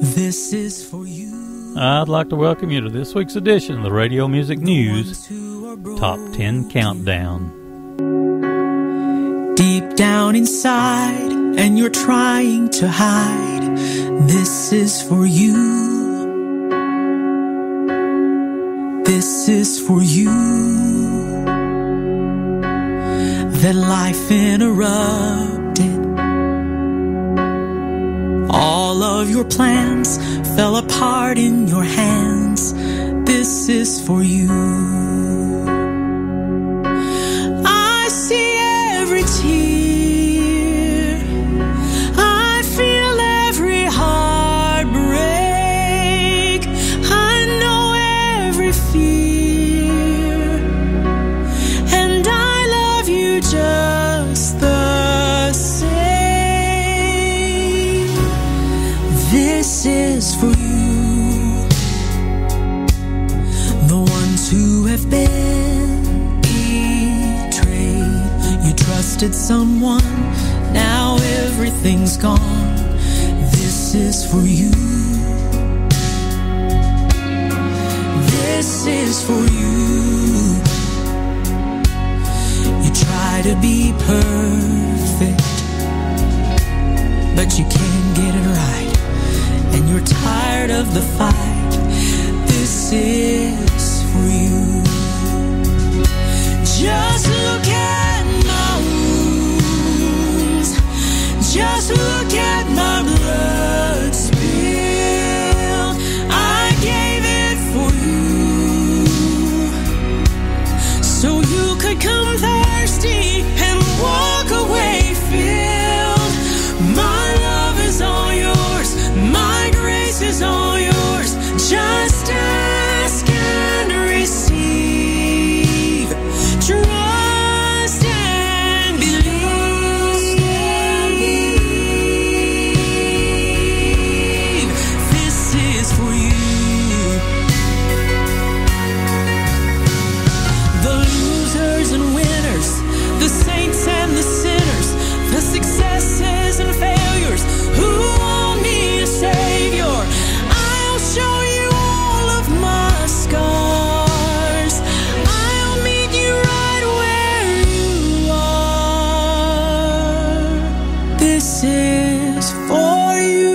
This is for you. I'd like to welcome you to this week's edition of the Radio Music News Top 10 Countdown. Deep down inside, and you're trying to hide, this is for you. This is for you. That life interrupted. All of your plans fell apart in your hands. This is for you. I see every tear. I feel every heartbreak. I know every fear. And I love you just the same. This is for you. The ones who have been betrayed. You trusted someone, now everything's gone. This is for you. This is for you. You try to be perfect, but you can't get it right. And you're tired of the fight. This is for you. Just look at my wounds. Just look at my blood spill. I gave it for you, so you could come thirsty and walk away filled. My love is all yours. My grace is all yours. Just ask and receive. Trust and believe. This is for you. The losers and winners, the saints and the sinners, the successes and failures, who want me a savior. I'll show you all of my scars. I'll meet you right where you are. This is for you.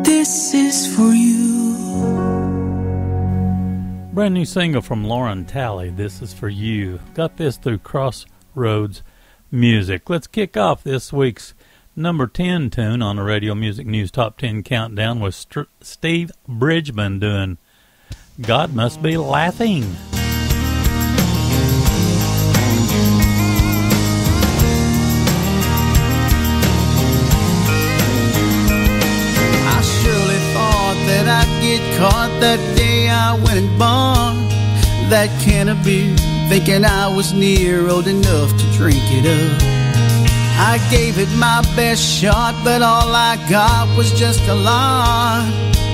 This is for you. Brand new single from Lauren Talley, This Is For You. Got this through Crossroads Music. Let's kick off this week's number 10 tune on the Radio Music News Top 10 Countdown with Steve Bridgman doing God Must Be Laughing. I surely thought that I'd get caught that day I went and bought that can of beer, thinking I was near old enough to drink it up. I gave it my best shot, but all I got was just a lot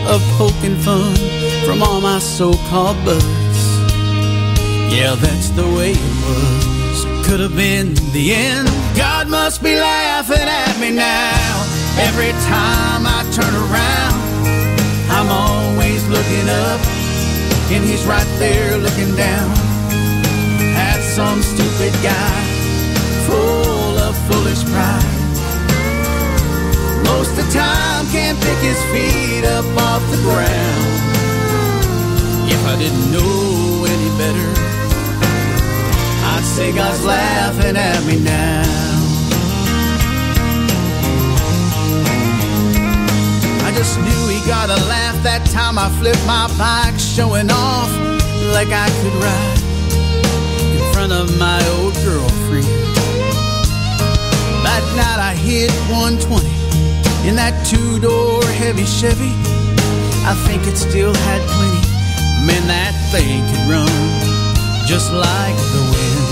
of poking fun from all my so-called buds. Yeah, that's the way it was. Could have been the end. God must be laughing at me now. Every time I turn around, I'm always looking up, and he's right there looking down at some stupid guy full of foolish pride. Most of the time can't pick his feet up off the ground. If I didn't know any better, I'd say God's laughing at me now. I just knew he got a laugh that time I flipped my bike, showing off like I could ride in front of my old girlfriend. That night I hit 120 in that two-door heavy Chevy. I think it still had plenty. Man, that thing could run just like the wind.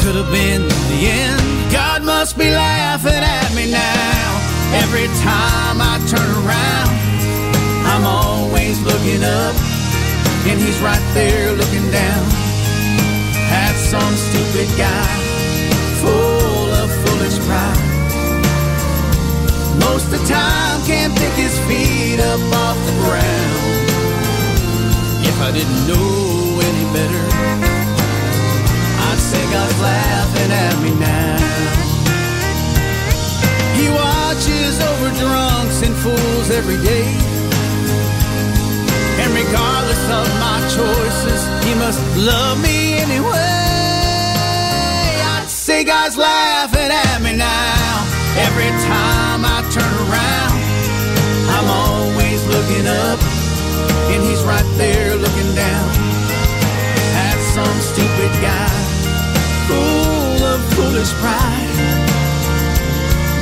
Could have been the end. God must be laughing at me now. Every time I turn around, I'm always looking up, and he's right there looking down at some stupid guy didn't know any better, I'd say God's laughing at me now. He watches over drunks and fools every day, and regardless of my choices, He must love me anyway. I'd say God's laughing at me now. Every time I turn around, I'm always looking up, and He's right there looking down at some stupid guy full of foolish pride.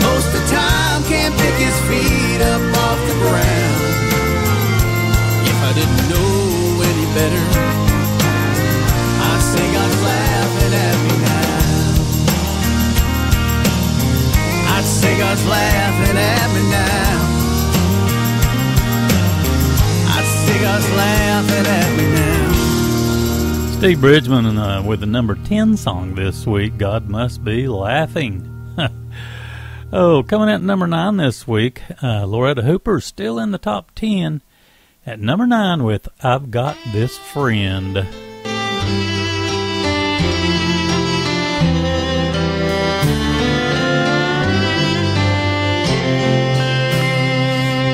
Most of the time can't pick his feet up off the ground. If I didn't know any better, I'd say God's laughing at me now. I'd say God's laughing at me now. I'd say God's laughing at me now. Steve Bridgman with the number 10 song this week, God Must Be Laughing. Oh, coming at number 9 this week, Loretta Hooper still in the top 10 at number 9 with I've Got This Friend.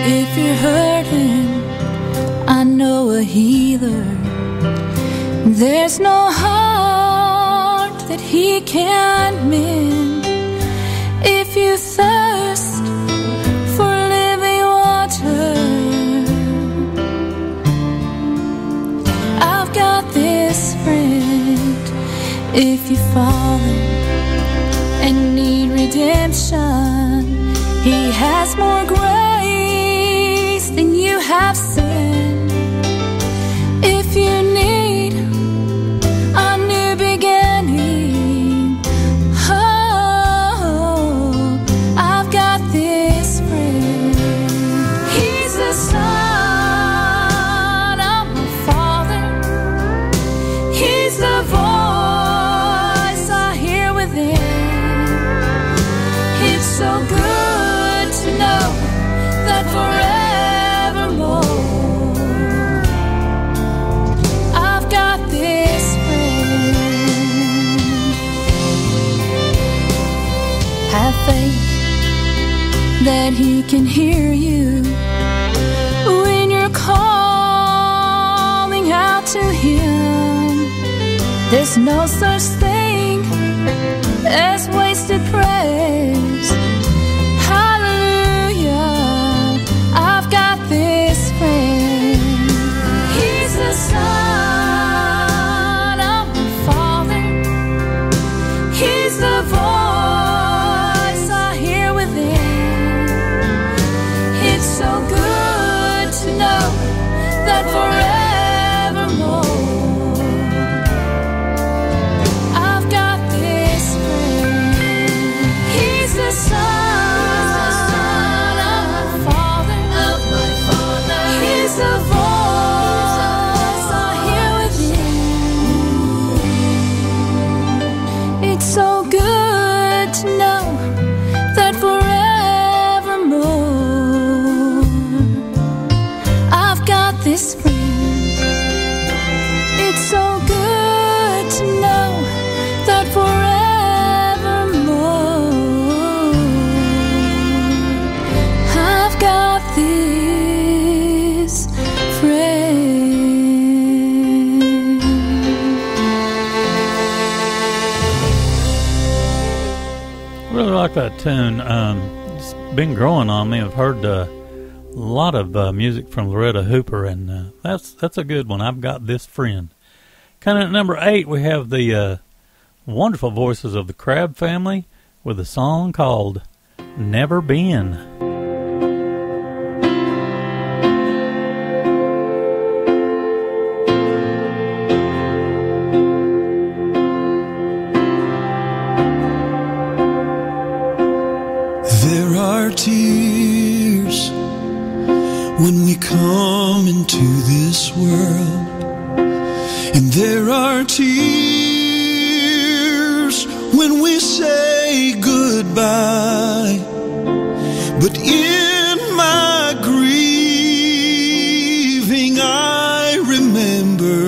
If you're hurting, I know a healer. There's no heart that He can't mend. If you thirst for living water, I've got this friend. If you've fallen and need redemption, He has more grace than you have sinned. If you need a new beginning, oh, I've got this friend. He's the Son of my Father. He's the voice I hear within. It's so good to know that forevermore I've got this friend. Have faith that He can hear you when you're calling out to Him. There's no such thing as wasted praise. Hallelujah, I've got this friend. He's the Son of my Father. He's the voice I hear within. It's so good to know that forevermore I've got this friend. He's the Son of my Father. He's the voice I hear within. It's so good to know that forevermore I've got this friend. It's so good to know that forevermore I've got this friend. Really like that tune. It's been growing on me. I've heard a lot of music from Loretta Hooper, and that's a good one. I've Got This Friend. Kind of at number 8, we have the wonderful voices of the Crabb family with a song called Never Been. There are tears when we come into this world, and there are tears when we say goodbye. But in my grieving I remember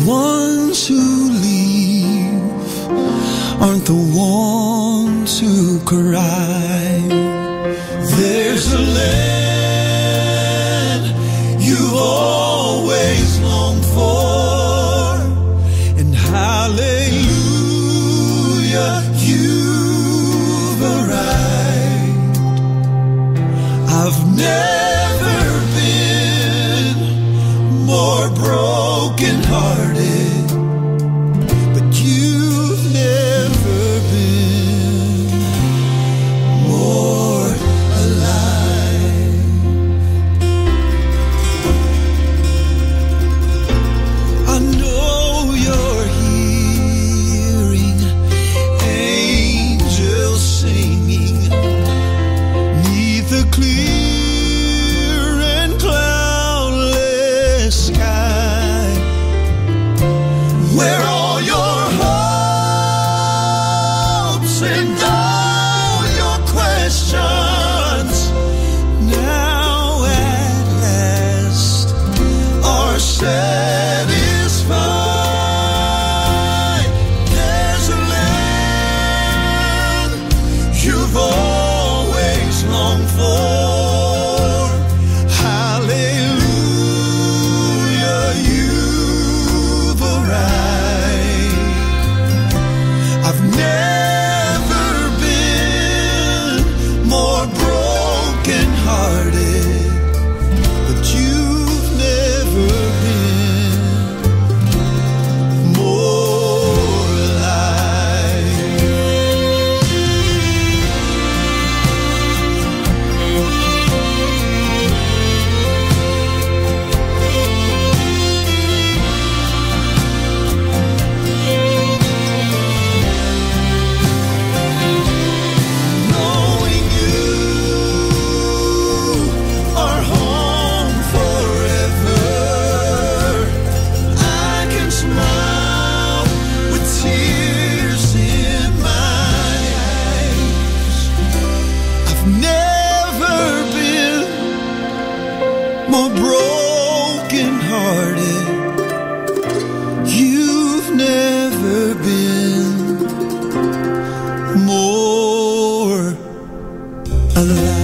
ones who leave aren't the ones who cry. There's a land you've always longed for, and hallelujah, you've arrived. I've never been more broken-hearted, but you've never been more alive. I know you're hearing angels singing 'neath the clear and cloudless sky, where all your hopes and all your questions now at last are satisfied. There's a land you've always longed for. Hallelujah, you've arrived. I've never been more broken-hearted, but you've never been more alive. Knowing you are home forever, I can smile with tears in my eyes. I've never been more broken-hearted. You've never been more alive.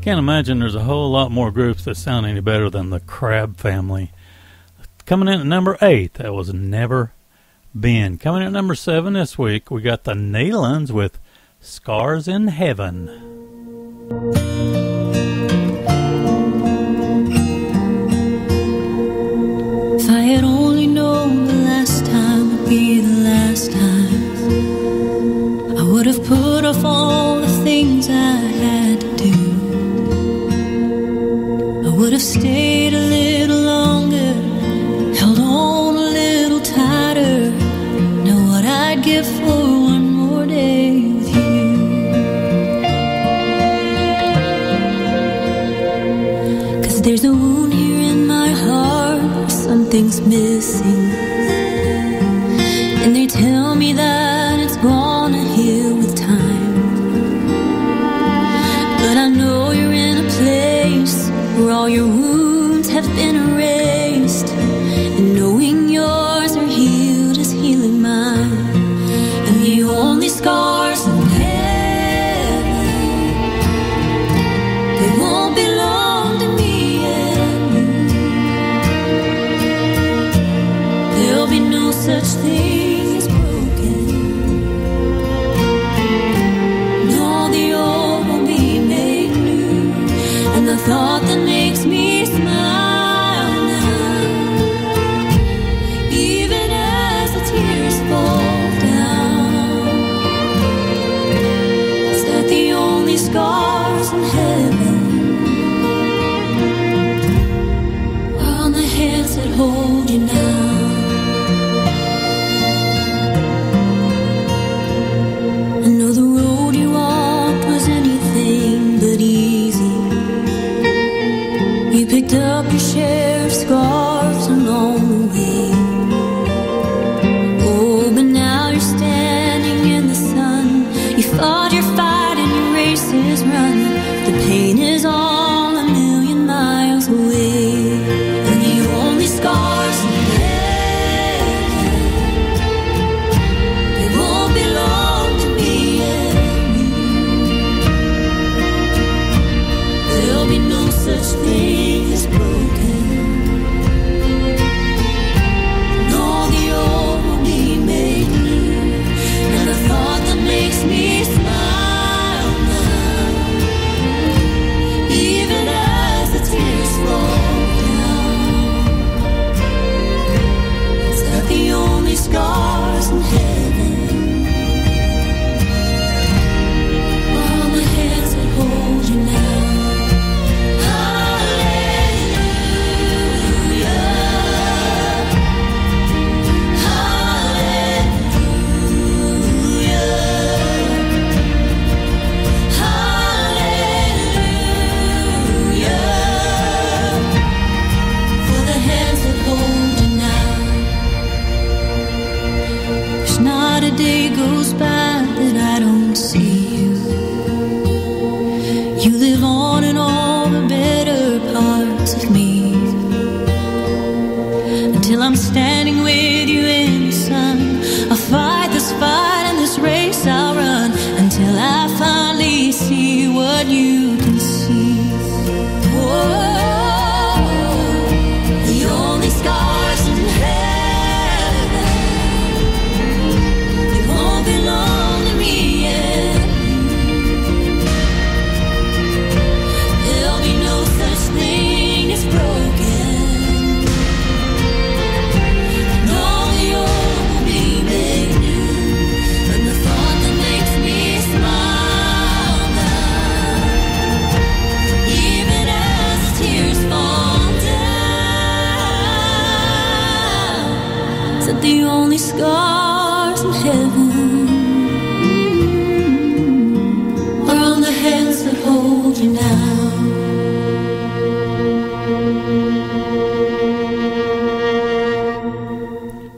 Can't imagine there's a whole lot more groups that sound any better than the Crab Family. Coming in at number 8, that was Never Been. Coming in at number 7 this week, we got the Naylands with Scars in Heaven. If I had only known the last time would be the last time, I would have put off all the things I had to do. I would have stayed a little longer, held on a little tighter. Know what I'd give for one more day with you. Cause there's a wound here in my heart, something's missing, and they tell me that it's gonna heal with time. But I know you're in a place where all your wounds have been erased, and knowing yours are healed is healing mine. And the only scars in heaven, they won't belong to me and you. There'll be no such thing as broken. No, the old will be made new, and the thought that makes me smile now, even as the tears fall down, is that the only scars in heaven are on the hands that hold you now. I know the road you walked was anything but easy.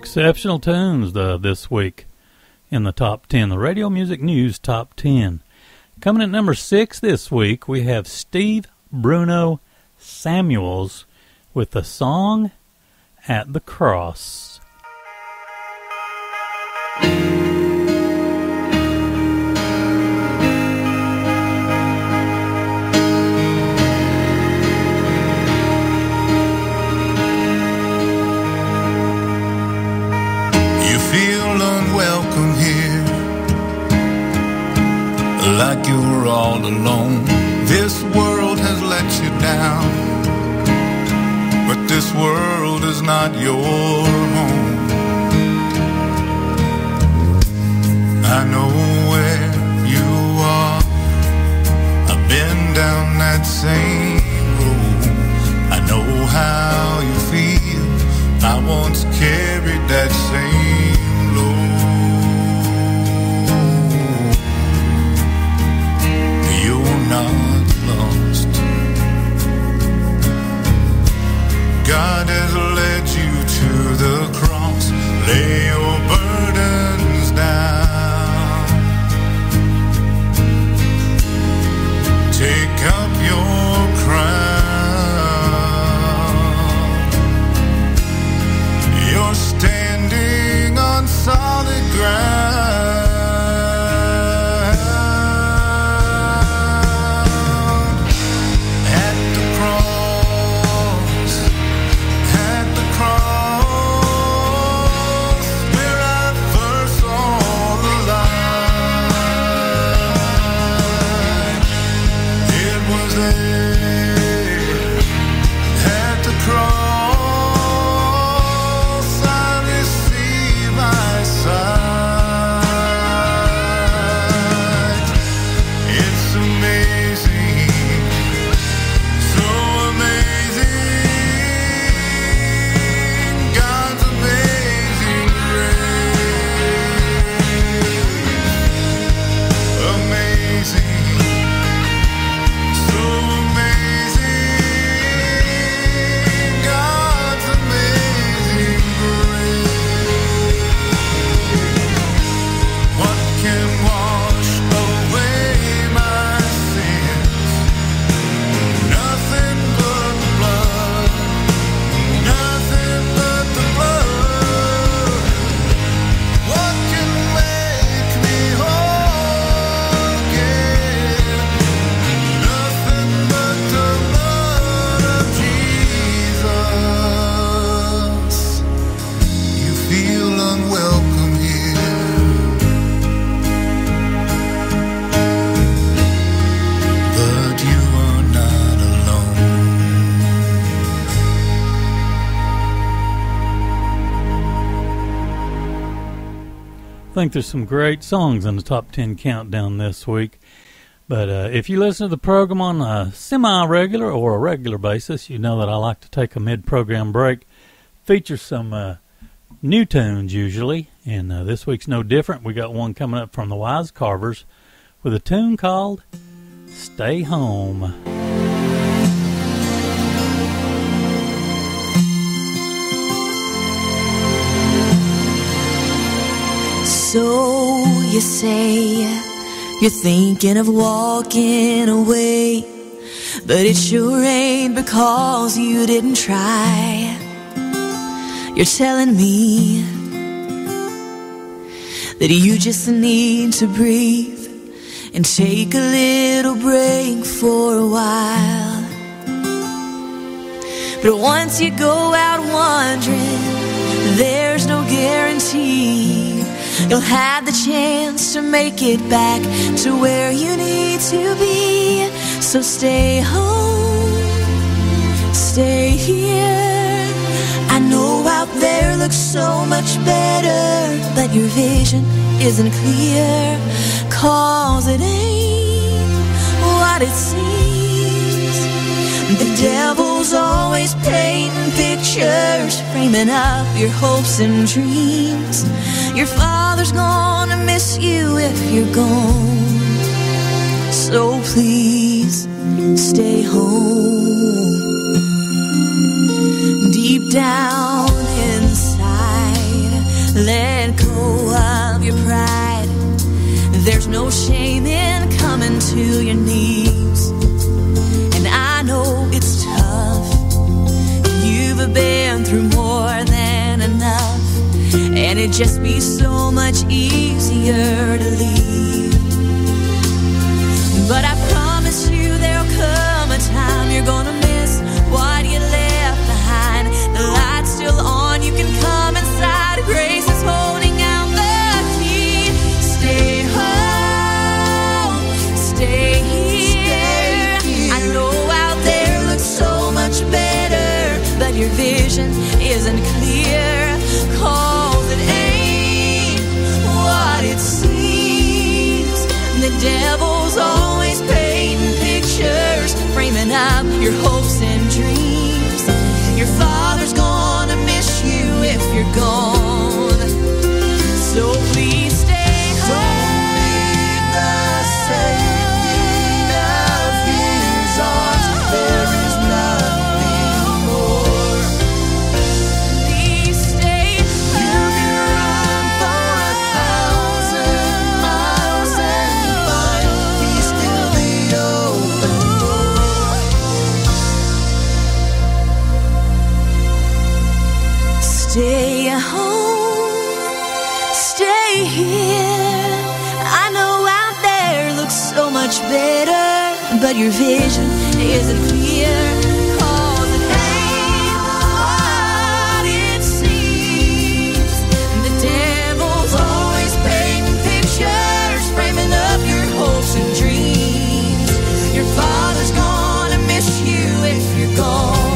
exceptional tunes this week in the top 10, the Radio Music News Top 10. Coming at number 6 this week, we have Steve Bruno Samuels with the song At the Cross. Like you're all alone. This world has let you down, but this world is not your home. I know where you are. I've been down that same road. I know how you feel. I once carried that same load. Not lost. God has led you to the cross. Lay your burdens down. Take up your crown. You're standing on solid ground. I think there's some great songs in the top 10 countdown this week. But if you listen to the program on a semi-regular or a regular basis, you know that I like to take a mid-program break, feature some new tunes usually, and this week's no different. We got one coming up from the Wise Carvers with a tune called Stay Home. So you say you're thinking of walking away, but it sure ain't because you didn't try. You're telling me that you just need to breathe and take a little break for a while. But once you go out wandering, there's no guarantee you'll have the chance to make it back to where you need to be. So stay home, stay here. I know out there looks so much better, but your vision isn't clear, 'cause it ain't what it seems. The devil's always painting pictures, framing up your hopes and dreams. Your father's gonna miss you if you're gone, so please stay home. Deep down inside, just be so much easier to leave. But I promise you there'll come a time you're gonna miss what you left behind. The light's still on, you can come inside. Grace is holding out the key. Stay home, stay here. I know out there looks so much better, but your vision isn't clear. 'Cause it ain't what it seems. The devil's always painting pictures, framing up your hopes and dreams. Your father's gonna miss you if you're gone. So please stay home. Don't need the safety of his arms. There is nothing more. Please stay You can run for 1,000 miles and find he's still the open door. Stay home, stay here. I know out there looks so much better, but your vision isn't clear. 'Cause it ain't what it seems. The devil's always painting pictures, framing up your hopes and dreams. Your father's gonna miss you if you're gone.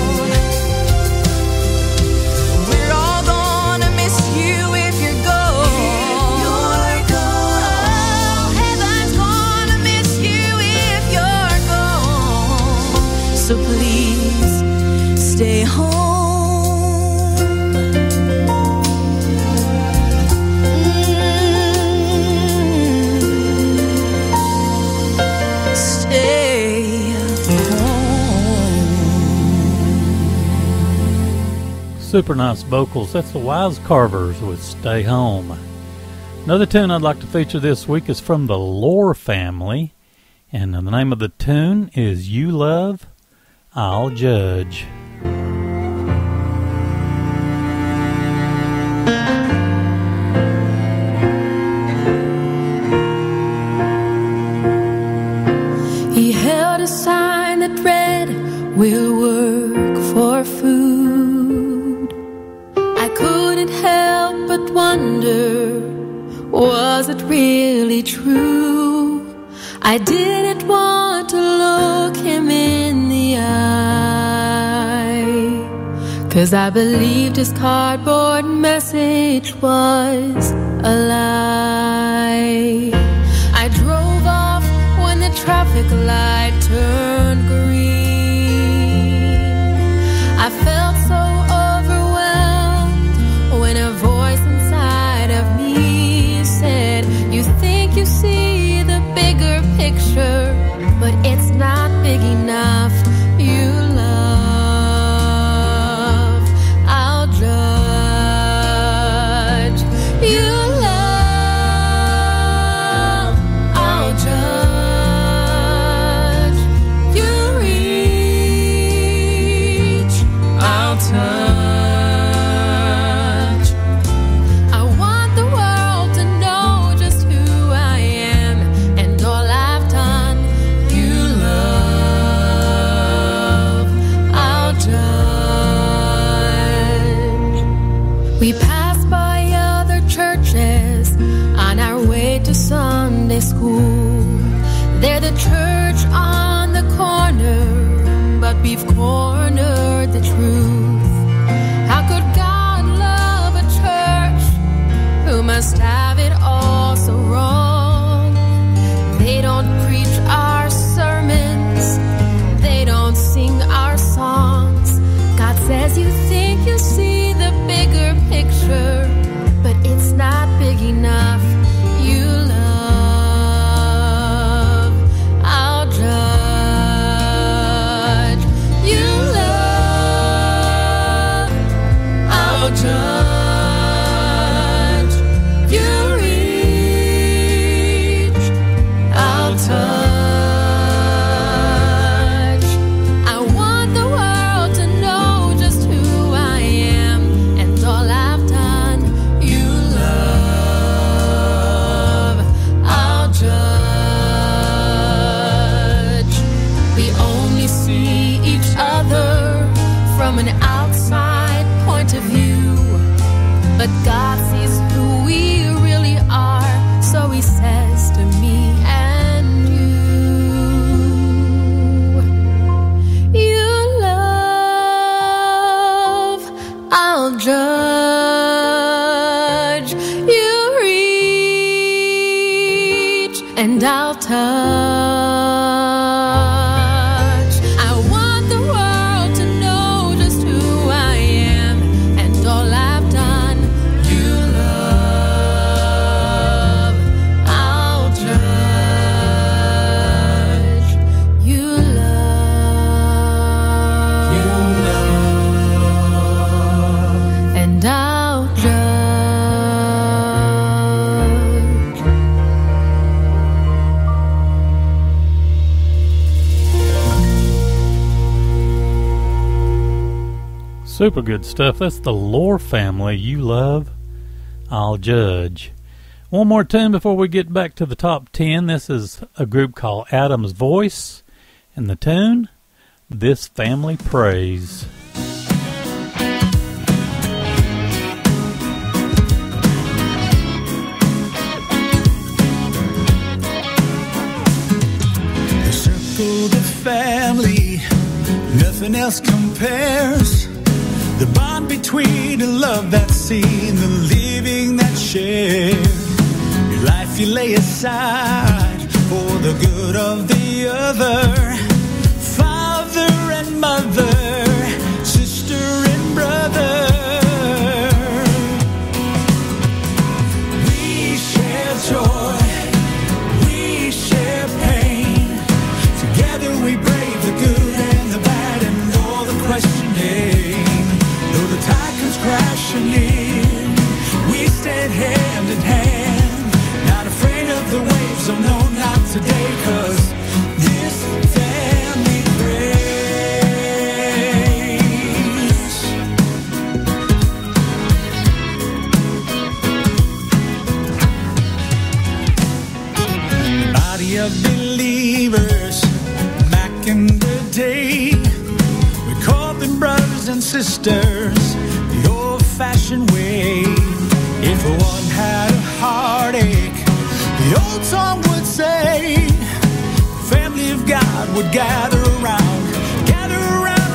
We're all gonna miss you if you're gone. You're gone. Heaven's gonna miss you if you're gone. So please stay home. Stay home. Super nice vocals. That's the Wise Carvers with Stay Home. Another tune I'd like to feature this week is from the Lore Family, and the name of the tune is You Love, I'll Judge. He held a sign that read, "We'll work for food." I couldn't help but wonder, was it really true? I didn't want to look him in the eye, 'cause I believed his cardboard message was a lie. I drove off when the traffic light turned green. I felt so overwhelmed when a voice inside of me said, "You think you see the bigger picture, but it's not big enough. You love, I'll judge. You love, I'll judge. You reach, I'll touch. I want the world to know just who I am and all I've done. You love, I'll judge." We passed by other churches on our way to Sunday school. They're the church on the corner, but we've cornered the truth. How could God love a church who must have it all so wrong? They don't preach our sermons, they don't sing our songs. God says, "You think you see the bigger picture, but it's not big enough. You love, I'll judge. You love, Super good stuff. That's the Lore Family. You love, I'll judge. One more tune before we get back to the top 10. This is a group called Adam's Voice, and the tune, This Family Prays. Circle the family, nothing else compares. The bond between a love that's seen, the living that's shared. Your life you lay aside for the good of the other. Father and mother, sister and brother. We share joy, we share pain. Together we brave the good and the bad and all the questioning. Though the tide comes crashing in, we stand hand in hand. Not afraid of the waves, oh no, not today, 'cause this family prays. Body of believers back in the day, we called them brothers and sisters the old-fashioned way. If one had a heartache, the old song would say, the family of God would gather around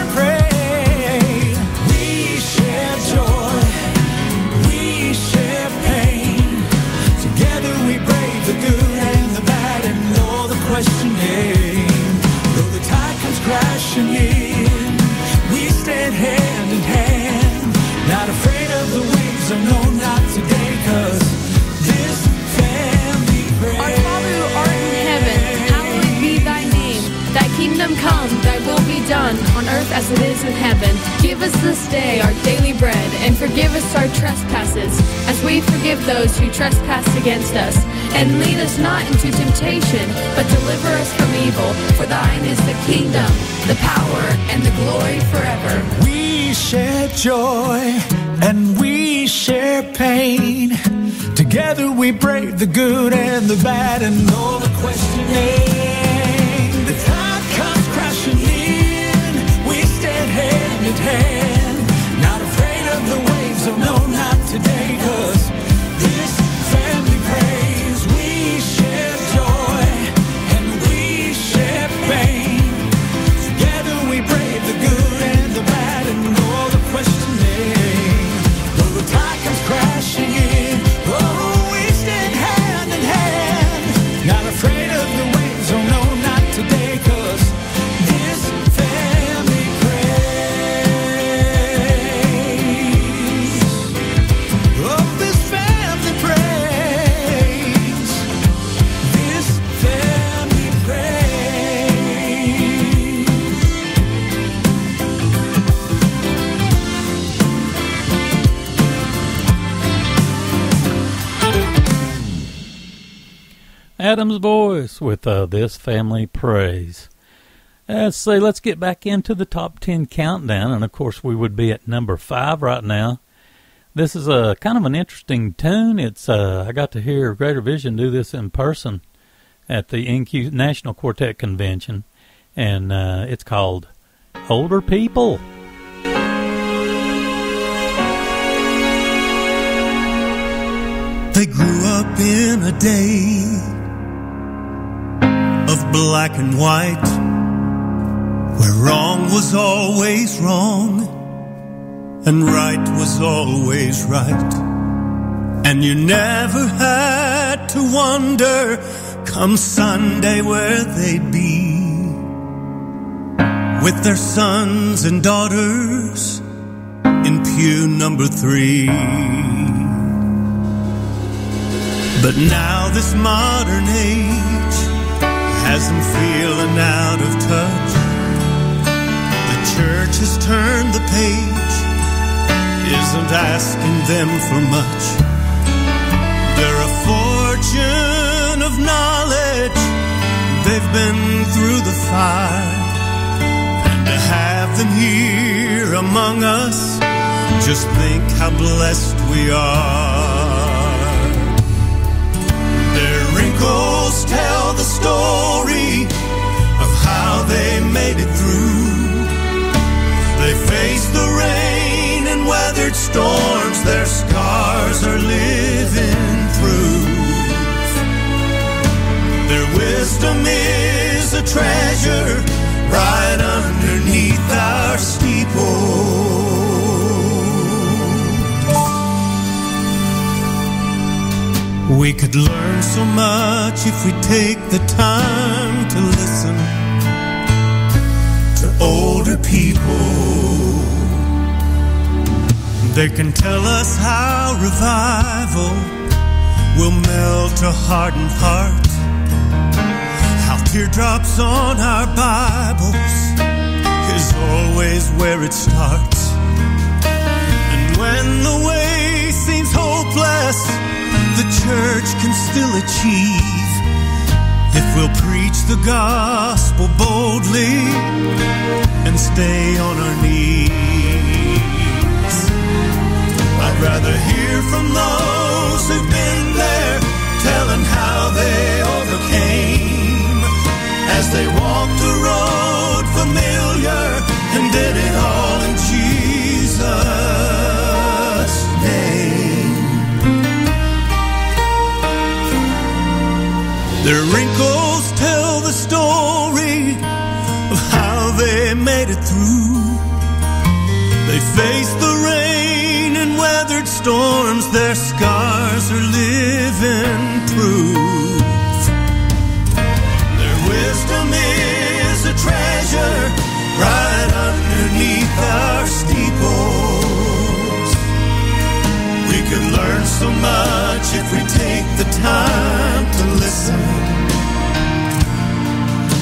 and pray. We share joy, we share pain. Together we brave the good and the bad and all the questioning. Though the tide comes crashing in, we stand hand in hand. Not afraid of the waves, oh no, not today, 'cause this family prays. Our Father who art in heaven, hallowed be thy name. Thy kingdom come, thy will be done, on earth as it is in heaven. Give us this day our daily bread, and forgive us our trespasses, as we forgive those who trespass against us. And lead us not into temptation, but deliver us from evil. For thine is the kingdom, the power, and the glory forever. We share joy and we share pain. Together we brave the good and the bad and all the questioning. The tide comes crashing in, we stand hand in hand. Not afraid of the waves, oh no, not today, 'cause this family prays. We share joy and we share pain. Together we brave the good and the bad and all the questioning. Though the tide comes crashing in, oh, we stand hand in hand. Not afraid of the waves, oh no, not today, 'cause this family prays. Oh, this family prays. This family prays. Adam's Voice with This Family Prays. Let's get back into the top 10 countdown, and of course we would be at number 5 right now. This is a kind of an interesting tune. It's I got to hear Greater Vision do this in person at the NQ National Quartet Convention, and it's called Older People. They grew up in a day of black and white, where wrong was always wrong and right was always right. And you never had to wonder come Sunday where they'd be with their sons and daughters in pew number 3. But now this modern age has them feeling out of touch. The church has turned the page, isn't asking them for much. They're a fortune of knowledge, they've been through the fire, and to have them here among us Just think how blessed we are. Their wrinkles tell the story of how they made it through. They faced the rain and weathered storms. Their scars are living proof. Their wisdom is a treasure right underneath our steeple. We could learn so much if we take the time to listen to older people. They can tell us how revival will melt a hardened heart, how teardrops on our Bibles is always where it starts. And when the way seems hopeless, the church can still achieve if we'll preach the gospel boldly and stay on our knees. I'd rather hear from those who've been there, telling how they overcame as they walked a road familiar and did it all in Jesus' name. Their wrinkles tell the story of how they made it through. They faced the rain and weathered storms. Their scars are living proof. Their wisdom is a treasure right underneath our steeples. We could learn so much if we take the time to listen.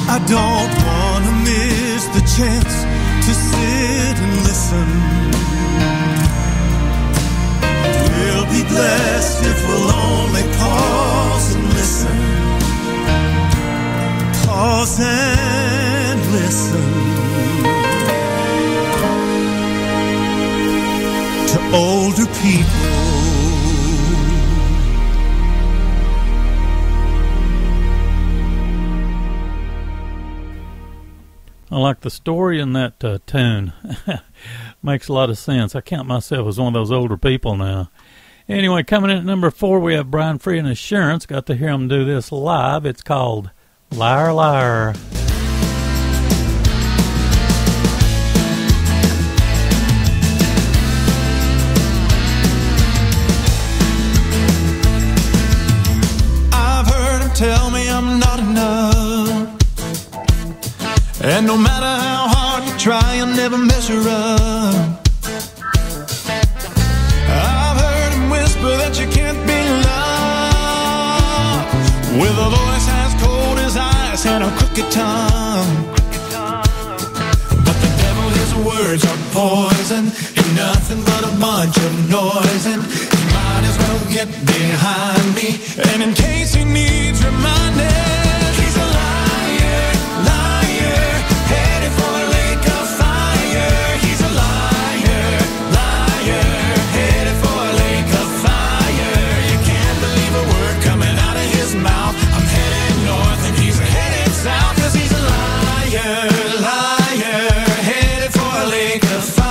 I don't want to miss the chance to sit and listen. We'll be blessed if we'll only pause and listen. Pause and listen to older people. I like the story in that tune. Makes a lot of sense. I count myself as one of those older people now. Anyway, coming in at number 4, we have Brian Free and Assurance. Got to hear him do this live. It's called Liar, Liar. I've heard him tell me I'm not enough. And no matter how hard you try, you'll never measure up. I've heard him whisper that you can't be loved, with a voice as cold as ice and a crooked tongue. But the devil, his words are poison, ain't nothing but a bunch of noise, and he might as well get behind me. And in case he needs reminding, he's a liar, liar, headed for a lake of fire. He's a liar, liar, headed for a lake of fire. You can't believe a word coming out of his mouth. I'm headed north and he's headed south, 'cause he's a liar, liar, headed for a lake of fire.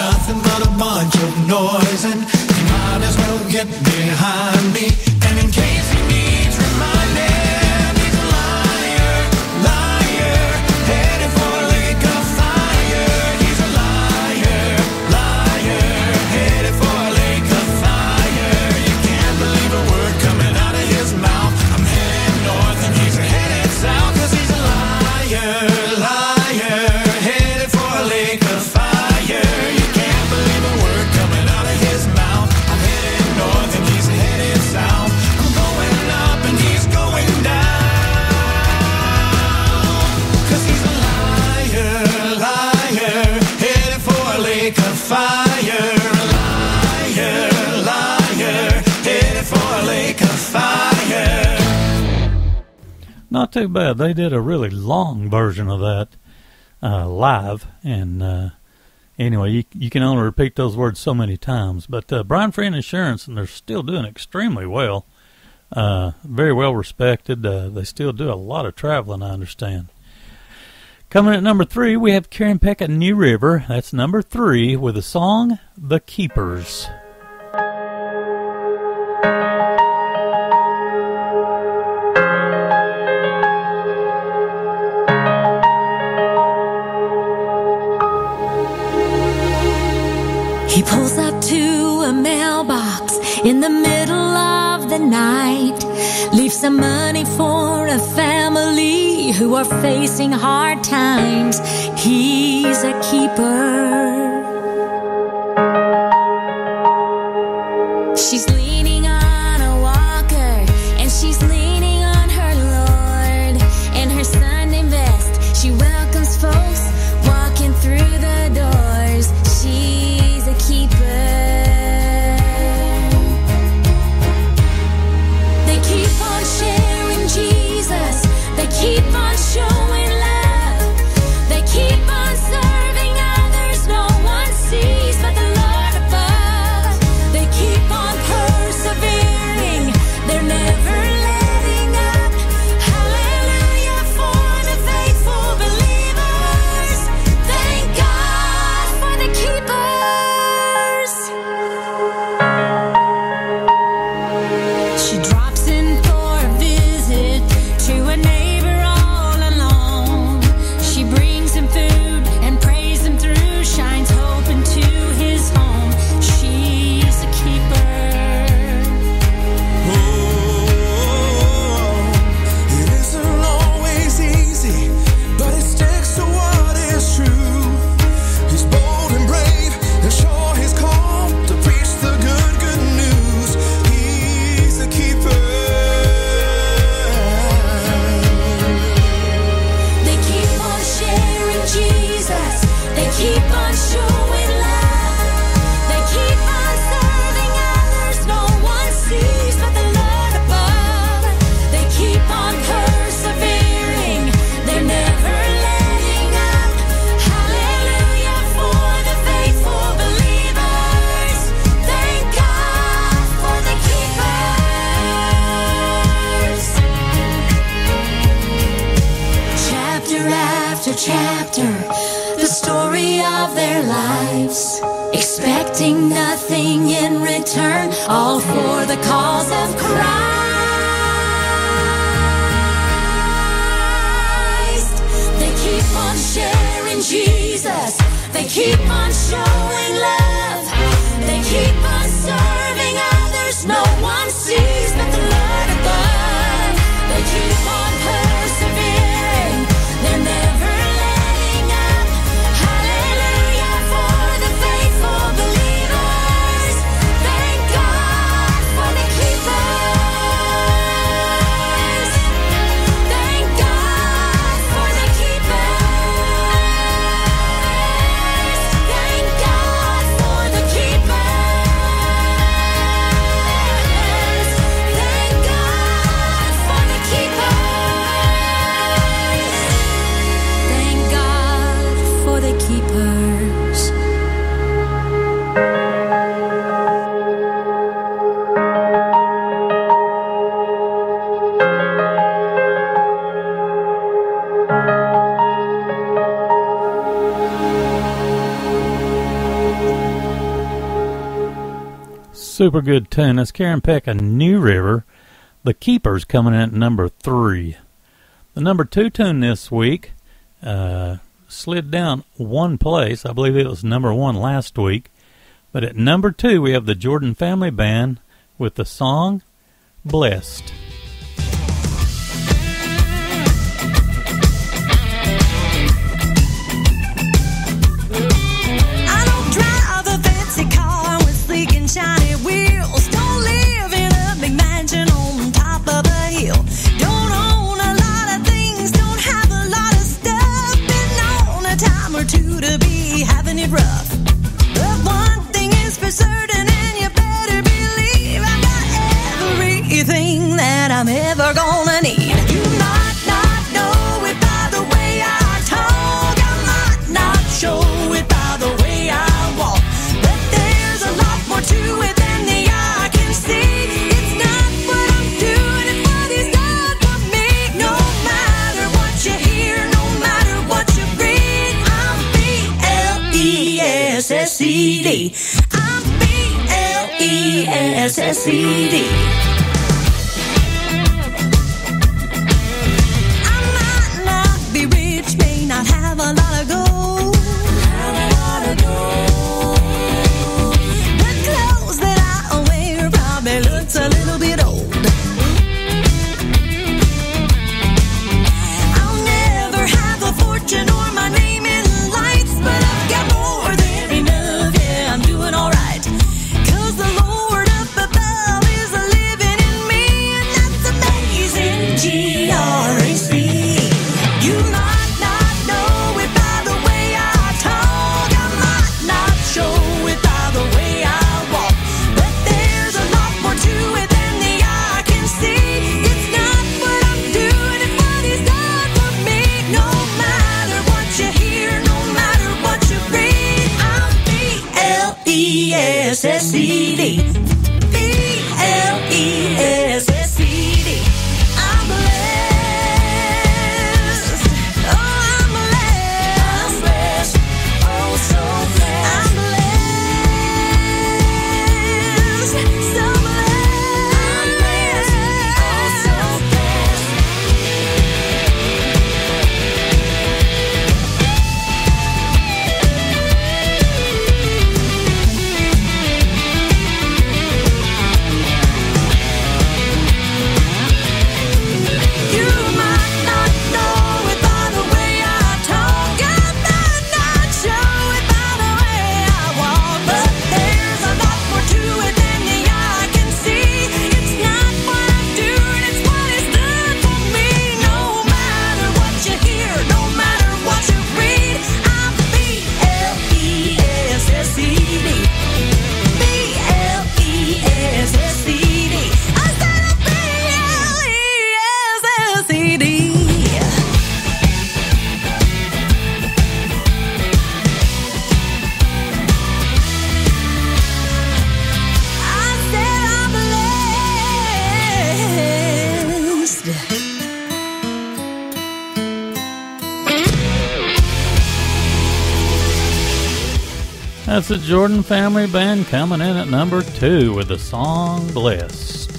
nothing but a bunch of noise, and you might as well get behind me. And in case he needs reminding, he's a liar, liar, headed for a lake of fire. He's a liar, liar, headed for a lake of fire. You can't believe a word coming out of his mouth. I'm headed north and he's headed south, 'cause he's a liar, liar, headed for a lake of fire. You can't believe a word coming out of his mouth. I'm headed north and he's headed south. I'm going up and he's going down, 'cause he's a liar, liar, headed for a lake of fire. A liar, liar, headed for a lake of fire. Not too bad. They did a really long version of that live, and anyway, you can only repeat those words so many times. But Brian Friend Insurance, and they're still doing extremely well. Very well respected. They still do a lot of traveling, I understand. Coming at number 3, we have Karen Peck at New River. That's number 3 with the song The Keepers. He pulls up to a mailbox in the middle of the night, leaves some money for a family who are facing hard times. He's a keeper. She's leaning on a walker, and she's leaning on her Lord. In her Sunday best, she welcomes folks walking through the doors. She's a keeper. They keep on sharing Jesus. They keep on showing love. They keep on serving others no one sees but the Lord above. They keep on persevering. They're never letting up. Hallelujah for the faithful believers. Thank God for the keepers. She drops in for a visit to a neighbor all alone. She brings him food and prays him through, shines hope into his home. She's a keeper. It isn't always easy, but he sticks to what is true. He's bold and brave and sure he's called to preach the good news. He's a keeper. They keep on sharing Jesus. They keep on showing love. They keep on serving others no one sees but the Lord above. They keep on persevering. They're never letting up. Hallelujah for the faithful believers. Thank God for the keepers. Chapter after chapter, the story of their lives, expecting nothing in return, all for the cause of Christ. They keep on sharing Jesus. They keep on showing love. They keep on serving others no one sees but the Lord above. They keep on persevering. They're never letting up. Hallelujah for the faithful believers. Thank God for the keepers. Thank God for the keepers. Thank God for the keepers. Super good tune. That's Karen Peck and New River. The Keepers coming in at number 3. The number 2 tune this week slid down one place. I believe it was number 1 last week. But at number 2, we have the Jordan Family Band with the song Blessed. I don't drive a fancy car with sleek and shiny wheels. Don't live in a big mansion on top of a hill. Don't own a lot of things, don't have a lot of stuff. Been known a time or two to be having it rough. But one thing is for certain, and you better believe I've got everything that I'm ever gonna need. You might not know it by the way I talk, I might not show it by the way I walk, but there's a lot more to it than the eye can see. It's not what I'm doing, it's what he's done for me. No matter what you hear, no matter what you read, I'm B-L-E-S-S-E-D. I'm B-L-E-S-S-E-D. I might not be rich, may not have a lot of gold, the clothes that I wear probably looks a little bit old. I'll never have a fortune or my name in lights, but I've got more than enough, yeah, I'm doing alright. 'Cause the Lord up above is living in me, and that's amazing, G-R-A-C. You might not know it by the way I talk, I might not show it by the way I walk, but there's a lot more to it than the eye can see. It's not what I'm doing, it's what he's done for me. No matter what you hear, no matter what you read, I'm B-L-E-S-S-E-D. B-L-E-S-S-E-D. I'm blessed. Oh, I'm blessed. I'm blessed. Oh, so blessed. I'm blessed. So blessed. I'm blessed. Oh, so blessed. You might not know it by the way I talk, I might not show it by the way I walk, but there's a lot more to it than the eye can see. It's not what I'm doing, it's what he's done for me. No matter what you hear, no matter what you read, I'm B-L-E-S-S-E-D. B-L-E-S-S-E-D. I said I'm B-L-E-S-S-E-D. I said I'm blessed. That's the Jordan Family Band coming in at number 2 with the song Blessed.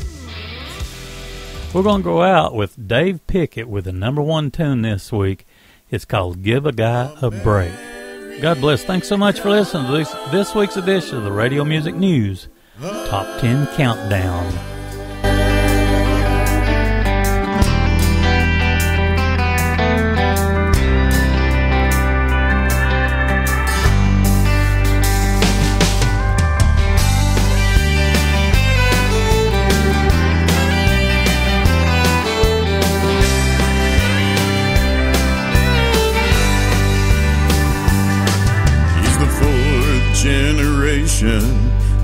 We're going to go out with Dave Pickett with the number 1 tune this week. It's called Give a Guy a Break. God bless. Thanks so much for listening to this week's edition of the Radio Music News Top 10 Countdown. He's the 4th generation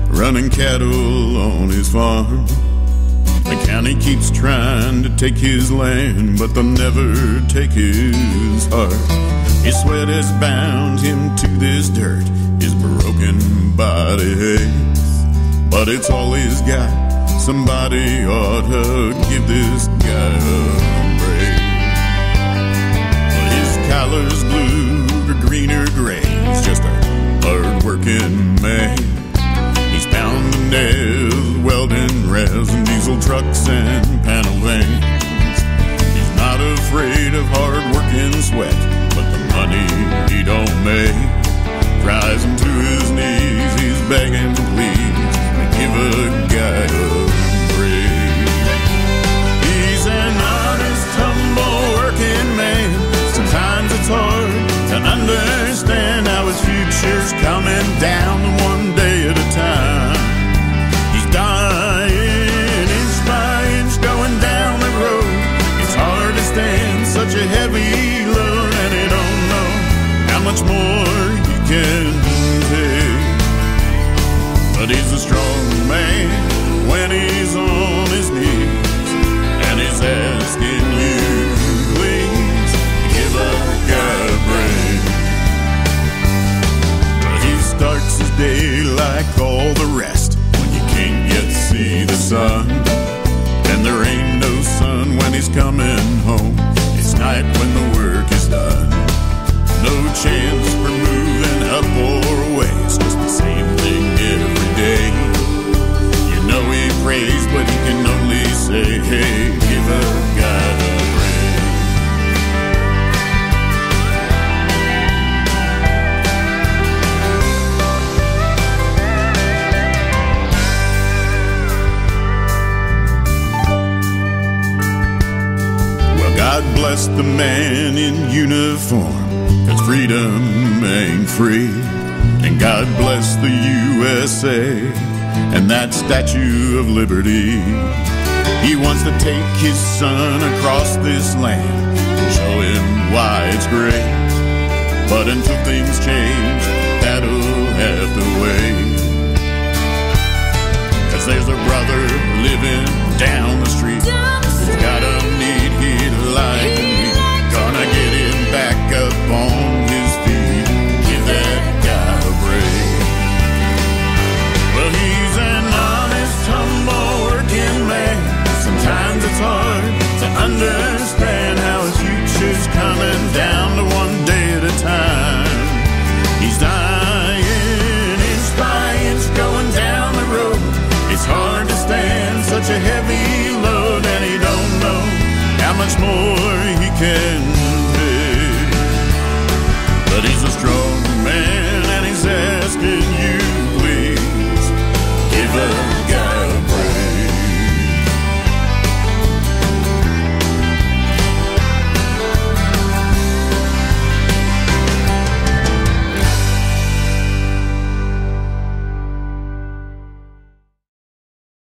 running cattle on his farm. The county keeps trying to take his land, but they'll never take his heart. His sweat has bound him to this dirt, his broken body aches, but it's all he's got. Somebody ought to give this guy a break. His collar's blue or green or gray, he's just a hard-working man. He's pounding nails diesel trucks and panel vans. He's not afraid of hard work and sweat, but the money he don't make drives him to his knees. He's begging, please, to give a guy a break. He's an honest, humble working man. Sometimes it's hard to understand how his future's coming down one day at a time. He's dying inch by inch going down the road. It's hard to stand such a heavy load, and he don't know how much more he can take. But he's a strong man when he's on his knees, and he's asking you, please, give a guy a break. But he starts his day like all the rest, when you can't yet see the sun. And there ain't no sun when he's coming home. It's night when the work is done. No chance for moving up or away. It's just the same thing every day. You know he prays, but he can only say, hey, give a guy a break. Well, God bless the man in uniform, 'cause freedom ain't free. And God bless the USA and that Statue of Liberty. He wants to take his son across this land and show him why it's great. But until things change, that'll have to wait. 'Cause there's a brother living down the street who's got a need he'd like to meet. Gonna get him back up on his feet. Give that guy a break. Well, he's an honest, humble working man. Sometimes it's hard to understand how his future's coming down to one day at a time. He's dying inch by inch going down the road. It's hard to stand such a heavy load, and he don't know how much more he can